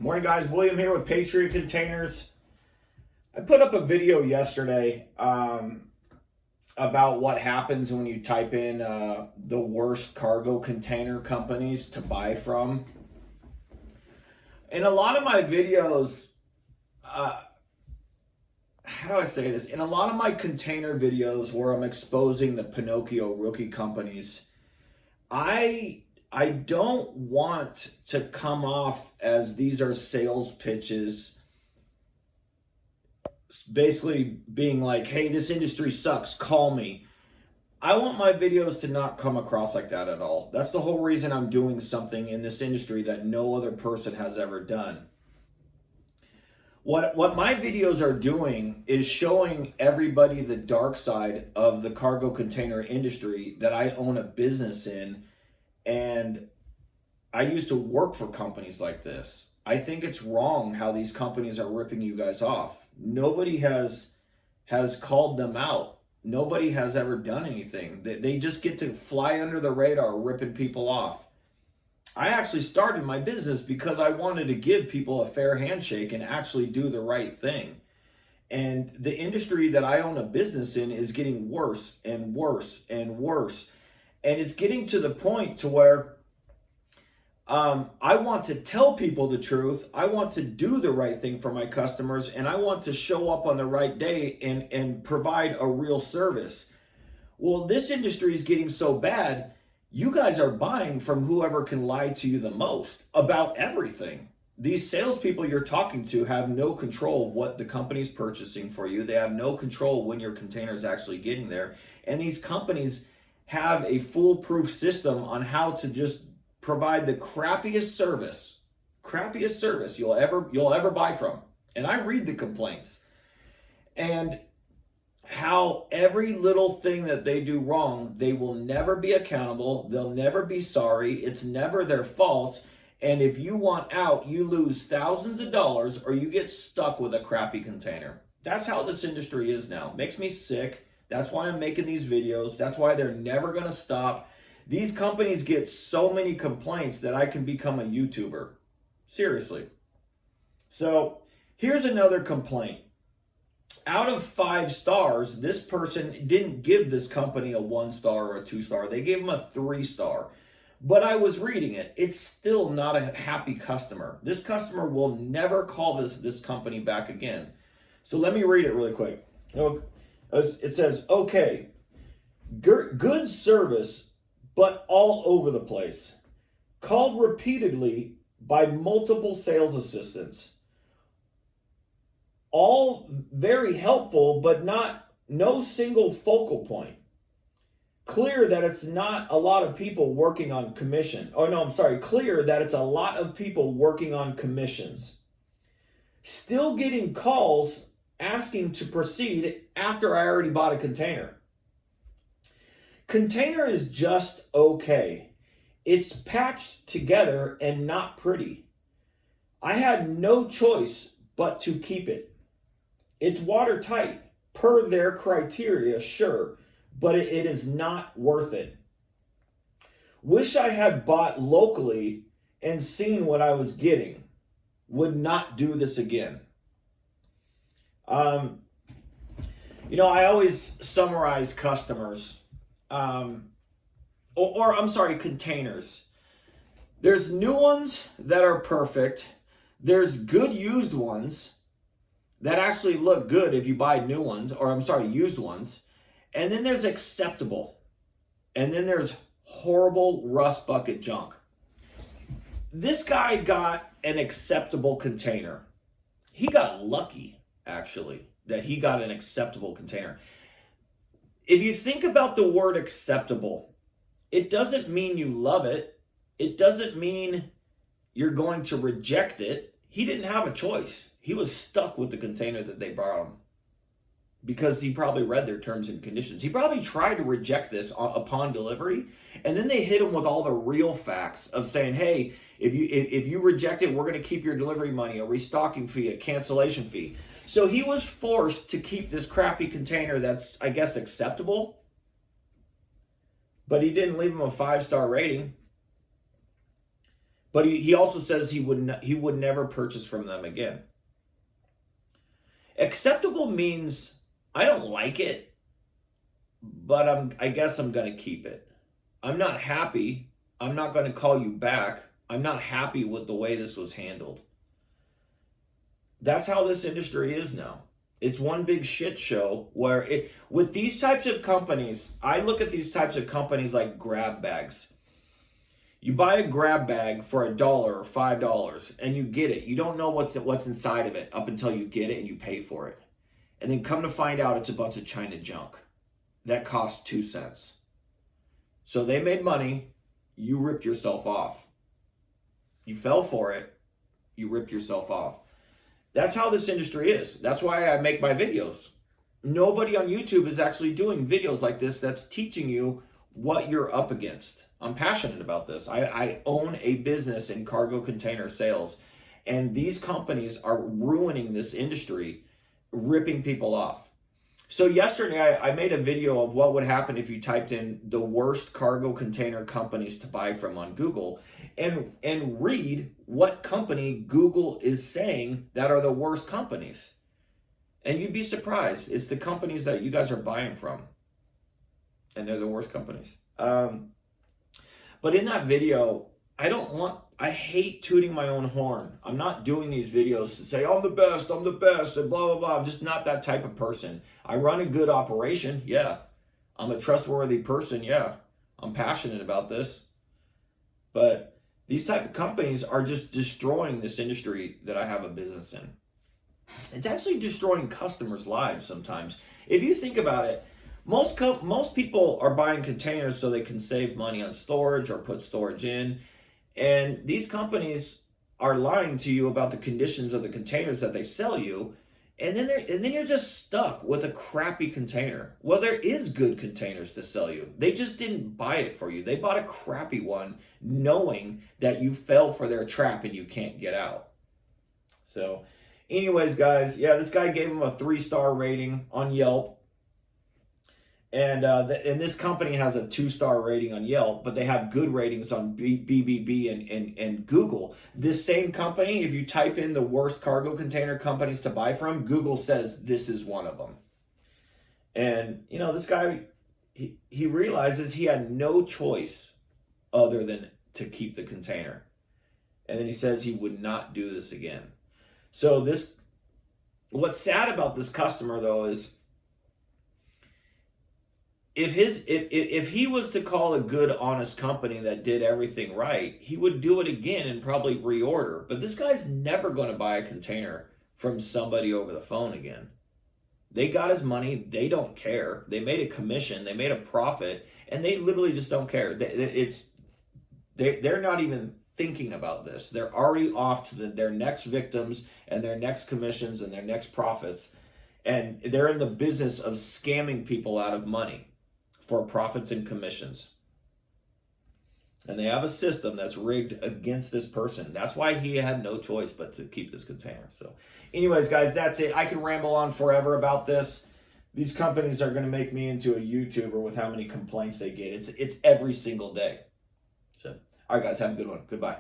Morning, guys. William here with Patriot Containers. I put up a video yesterday about what happens when you type in the worst cargo container companies to buy from. In a lot of my videos, how do I say this? In a lot of my container videos where I'm exposing the Pinocchio rookie companies, I don't want to come off as these are sales pitches, basically being like, hey, this industry sucks, call me. I want my videos to not come across like that at all. That's the whole reason I'm doing something in this industry that no other person has ever done. What my videos are doing is showing everybody the dark side of the cargo container industry that I own a business in. And I used to work for companies like this. I think it's wrong how these companies are ripping you guys off. Nobody has called them out. Nobody has ever done anything. They just get to fly under the radar ripping people off. I actually started my business because I wanted to give people a fair handshake and actually do the right thing. And the industry that I own a business in is getting worse and worse and worse. And it's getting to the point to where I want to tell people the truth. I want to do the right thing for my customers, and I want to show up on the right day and provide a real service. Well, this industry is getting so bad, you guys are buying from whoever can lie to you the most about everything. These salespeople you're talking to have no control of what the company's purchasing for you. They have no control when your container is actually getting there. And these companies have a foolproof system on how to just provide the crappiest service you'll ever buy from. And I read the complaints and how every little thing that they do wrong, they will never be accountable. They'll never be sorry. It's never their fault. And if you want out, you lose thousands of dollars or you get stuck with a crappy container. That's how this industry is now. Makes me sick. That's why I'm making these videos. That's why they're never going to stop. These companies get so many complaints that I can become a YouTuber. Seriously. So here's another complaint. Out of 5 stars, this person didn't give this company a 1 star or a 2 star. They gave them a 3 star. But I was reading it. It's still not a happy customer. This customer will never call this company back again. So let me read it really quick. It says, okay, good service, but all over the place. Called repeatedly by multiple sales assistants. All very helpful, but no single focal point. Clear that it's not a lot of people working on commission. Clear that it's a lot of people working on commissions. Still getting calls asking to proceed after I already bought a container. Container is just okay. It's patched together and not pretty. I had no choice but to keep it. It's watertight per their criteria, sure, but it is not worth it. Wish I had bought locally and seen what I was getting. Would not do this again. I always summarize customers, containers. There's new ones that are perfect. There's good used ones that actually look good if you buy used ones. And then there's acceptable. And then there's horrible rust bucket junk. This guy got an acceptable container. He got lucky, actually, that he got an acceptable container. If you think about the word acceptable, it doesn't mean you love it. It doesn't mean you're going to reject it. He didn't have a choice. He was stuck with the container that they brought him because he probably read their terms and conditions. He probably tried to reject this upon delivery, and then they hit him with all the real facts of saying, hey, if you reject it, we're going to keep your delivery money, a restocking fee, a cancellation fee. So he was forced to keep this crappy container that's, I guess, acceptable, but he didn't leave him a 5-star rating. But he also says he would never purchase from them again. Acceptable means I don't like it, but I guess I'm going to keep it. I'm not happy. I'm not going to call you back. I'm not happy with the way this was handled. That's how this industry is now. It's one big shit show where with these types of companies, I look at these types of companies like grab bags. You buy a grab bag for $1 or $5 and you get it. You don't know what's inside of it up until you get it and you pay for it. And then come to find out it's a bunch of China junk that costs 2 cents. So they made money, you ripped yourself off. You fell for it, you ripped yourself off. That's how this industry is. That's why I make my videos. Nobody on YouTube is actually doing videos like this that's teaching you what you're up against. I'm passionate about this. I own a business in cargo container sales, and these companies are ruining this industry, ripping people off. So yesterday I made a video of what would happen if you typed in the worst cargo container companies to buy from on Google and read what company Google is saying that are the worst companies. And you'd be surprised. It's the companies that you guys are buying from. And they're the worst companies. But in that video, I hate tooting my own horn. I'm not doing these videos to say, I'm the best, and blah, blah, blah. I'm just not that type of person. I run a good operation, yeah. I'm a trustworthy person, yeah. I'm passionate about this. But these type of companies are just destroying this industry that I have a business in. It's actually destroying customers' lives sometimes. If you think about it, most people are buying containers so they can save money on storage or put storage in. And these companies are lying to you about the conditions of the containers that they sell you. And then you're just stuck with a crappy container. Well, there is good containers to sell you. They just didn't buy it for you. They bought a crappy one knowing that you fell for their trap and you can't get out. So anyways, guys, yeah, this guy gave him a 3-star rating on Yelp. And this company has a 2-star rating on Yelp, but they have good ratings on BBB and Google. This same company, if you type in the worst cargo container companies to buy from, Google says this is one of them. And, this guy, he realizes he had no choice other than to keep the container. And then he says he would not do this again. So what's sad about this customer, though, is if he was to call a good, honest company that did everything right, he would do it again and probably reorder. But this guy's never going to buy a container from somebody over the phone again. They got his money. They don't care. They made a commission. They made a profit. And they literally just don't care. They're not even thinking about this. They're already off to their next victims and their next commissions and their next profits. And they're in the business of scamming people out of money for profits and commissions. And they have a system that's rigged against this person. That's why he had no choice but to keep this container. So anyways, guys, that's it. I can ramble on forever about this. These companies are going to make me into a YouTuber with how many complaints they get. It's every single day. So, all right, guys, have a good one. Goodbye.